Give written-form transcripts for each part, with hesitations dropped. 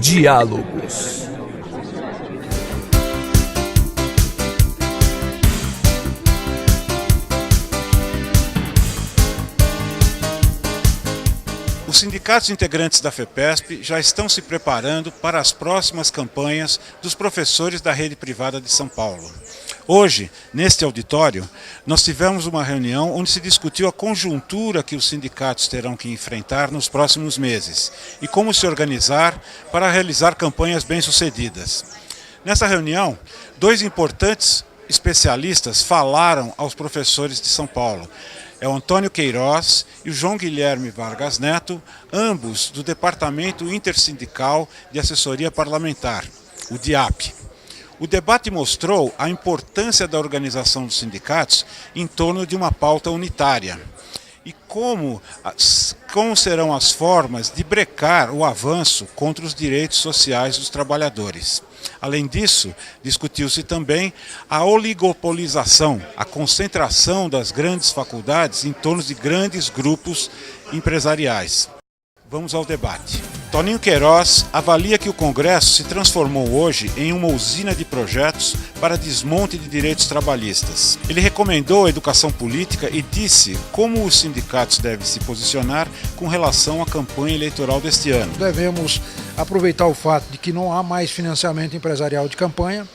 Diálogos. Os sindicatos integrantes da FEPESP já estão se preparando para as próximas campanhas dos professores da rede privada de São Paulo. Hoje, neste auditório, nós tivemos uma reunião onde se discutiu a conjuntura que os sindicatos terão que enfrentar nos próximos meses e como se organizar para realizar campanhas bem-sucedidas. Nessa reunião, dois importantes especialistas falaram aos professores de São Paulo. É o Antônio Queiroz e o João Guilherme Vargas Neto, ambos do Departamento Intersindical de Assessoria Parlamentar, o DIAP. O debate mostrou a importância da organização dos sindicatos em torno de uma pauta unitária e como serão as formas de brecar o avanço contra os direitos sociais dos trabalhadores. Além disso, discutiu-se também a oligopolização, a concentração das grandes faculdades em torno de grandes grupos empresariais. Vamos ao debate. Toninho Queiroz avalia que o Congresso se transformou hoje em uma usina de projetos para desmonte de direitos trabalhistas. Ele recomendou a educação política e disse como os sindicatos devem se posicionar com relação à campanha eleitoral deste ano. Devemos aproveitar o fato de que não há mais financiamento empresarial de campanha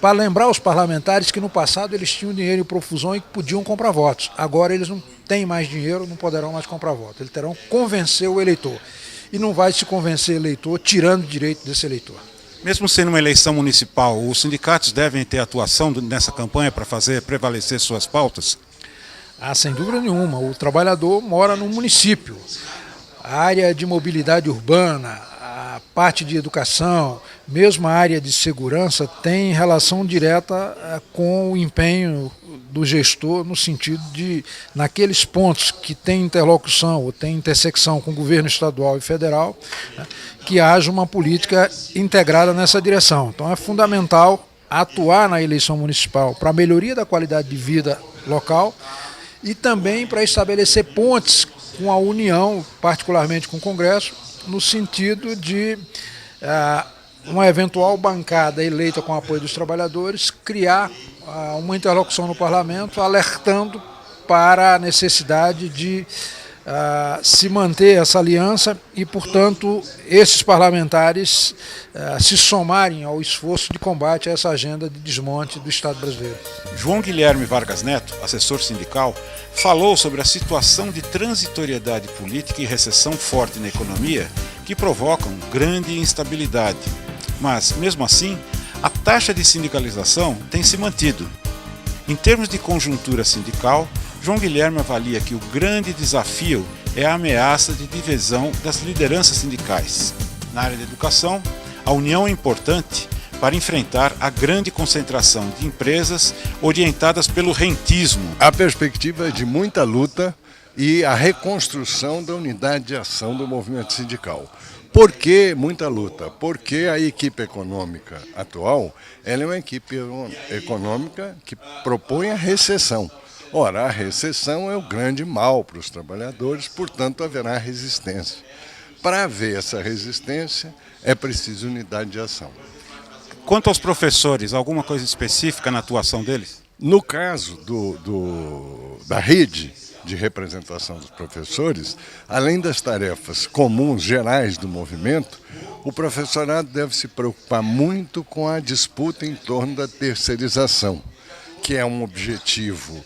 para lembrar os parlamentares que no passado eles tinham dinheiro em profusão e podiam comprar votos. Agora eles não têm mais dinheiro, não poderão mais comprar votos. Eles terão que convencer o eleitor. E não vai se convencer o eleitor tirando o direito desse eleitor. Mesmo sendo uma eleição municipal, os sindicatos devem ter atuação nessa campanha para fazer prevalecer suas pautas? Sem dúvida nenhuma. O trabalhador mora no município. A área de mobilidade urbana, a parte de educação, mesmo a área de segurança tem relação direta com o empenho do gestor no sentido de, naqueles pontos que tem interlocução ou tem intersecção com o governo estadual e federal, que haja uma política integrada nessa direção. Então é fundamental atuar na eleição municipal para a melhoria da qualidade de vida local e também para estabelecer pontes com a União, particularmente com o Congresso, no sentido de uma eventual bancada eleita com o apoio dos trabalhadores criar uma interlocução no parlamento alertando para a necessidade de se manter essa aliança e, portanto, esses parlamentares se somarem ao esforço de combate a essa agenda de desmonte do Estado brasileiro. João Guilherme Vargas Neto, assessor sindical, falou sobre a situação de transitoriedade política e recessão forte na economia que provocam grande instabilidade. Mas, mesmo assim, a taxa de sindicalização tem se mantido. Em termos de conjuntura sindical, João Guilherme avalia que o grande desafio é a ameaça de divisão das lideranças sindicais. Na área da educação, a união é importante para enfrentar a grande concentração de empresas orientadas pelo rentismo. A perspectiva é de muita luta e a reconstrução da unidade de ação do movimento sindical. Por que muita luta? Porque a equipe econômica atual ela é uma equipe econômica que propõe a recessão. Ora, a recessão é o grande mal para os trabalhadores, portanto haverá resistência. Para haver essa resistência é preciso unidade de ação. Quanto aos professores, alguma coisa específica na atuação deles? No caso da rede de representação dos professores, além das tarefas comuns, gerais do movimento, o professorado deve se preocupar muito com a disputa em torno da terceirização, que é um objetivo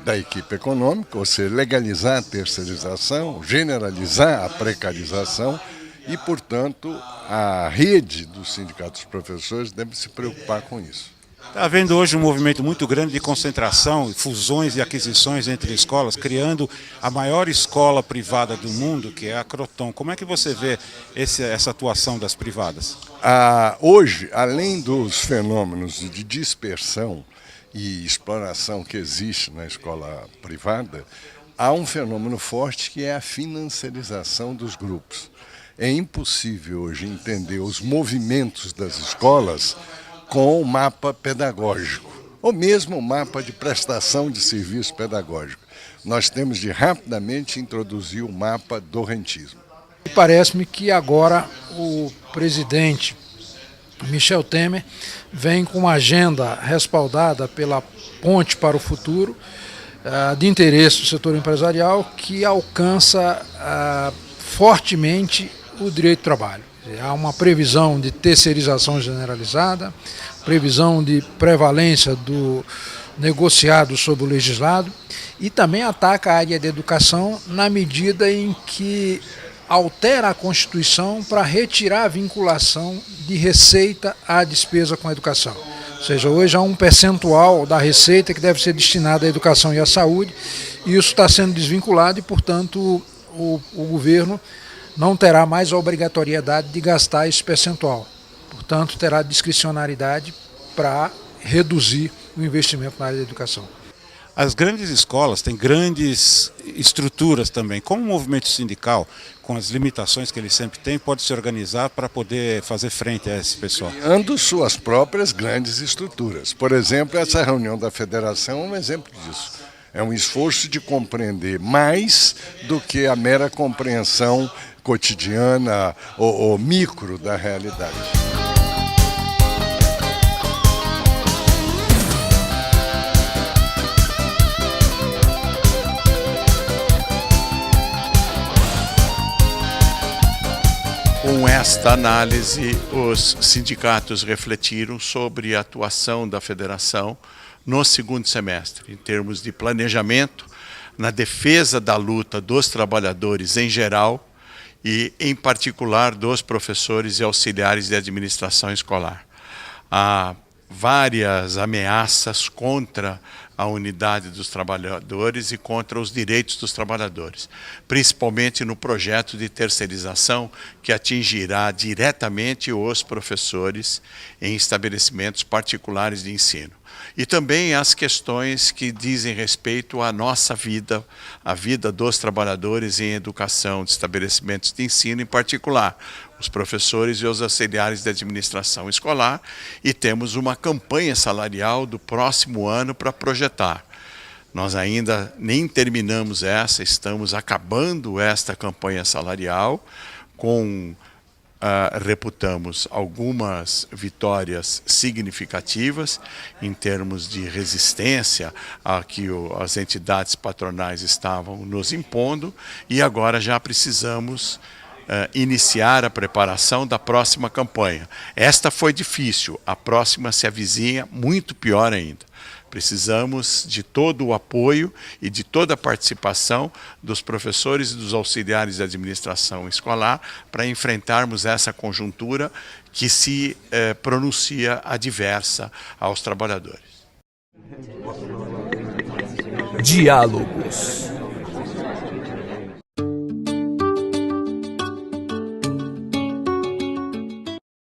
da equipe econômica, ou seja, legalizar a terceirização, generalizar a precarização e, portanto, a rede dos sindicatos dos professores deve se preocupar com isso. Está havendo hoje um movimento muito grande de concentração, fusões e aquisições entre escolas, criando a maior escola privada do mundo, que é a Croton. Como é que você vê essa atuação das privadas? Hoje, além dos fenômenos de dispersão e exploração que existe na escola privada, há um fenômeno forte que é a financiarização dos grupos. É impossível hoje entender os movimentos das escolas com o mapa pedagógico, ou mesmo o mapa de prestação de serviço pedagógico. Nós temos de rapidamente introduzir o mapa do rentismo. E parece-me que agora o presidente Michel Temer vem com uma agenda respaldada pela Ponte para o Futuro, de interesse do setor empresarial, que alcança fortemente o direito do trabalho. Há uma previsão de terceirização generalizada, previsão de prevalência do negociado sobre o legislado, e também ataca a área da educação na medida em que altera a Constituição para retirar a vinculação de receita à despesa com a educação. Ou seja, hoje há um percentual da receita que deve ser destinado à educação e à saúde, e isso está sendo desvinculado e, portanto, o governo não terá mais a obrigatoriedade de gastar esse percentual. Portanto, terá discricionariedade para reduzir o investimento na área da educação. As grandes escolas têm grandes estruturas também. Como o movimento sindical, com as limitações que ele sempre tem, pode se organizar para poder fazer frente a esse pessoal? Criando suas próprias grandes estruturas. Por exemplo, essa reunião da federação é um exemplo disso. É um esforço de compreender mais do que a mera compreensão cotidiana ou micro da realidade. Com esta análise, os sindicatos refletiram sobre a atuação da federação no segundo semestre, em termos de planejamento, na defesa da luta dos trabalhadores em geral e, em particular, dos professores e auxiliares de administração escolar. Há várias ameaças contra a unidade dos trabalhadores e contra os direitos dos trabalhadores, principalmente no projeto de terceirização que atingirá diretamente os professores em estabelecimentos particulares de ensino. E também as questões que dizem respeito à nossa vida, a vida dos trabalhadores em educação de estabelecimentos de ensino, em particular, os professores e os auxiliares de administração escolar, e temos uma campanha salarial do próximo ano para projetar. Nós ainda nem terminamos essa, estamos acabando esta campanha salarial reputamos algumas vitórias significativas em termos de resistência a que as entidades patronais estavam nos impondo, e agora já precisamos iniciar a preparação da próxima campanha. Esta foi difícil, a próxima se avizinha muito pior ainda. Precisamos de todo o apoio e de toda a participação dos professores e dos auxiliares de administração escolar para enfrentarmos essa conjuntura que se pronuncia adversa aos trabalhadores. Diálogos.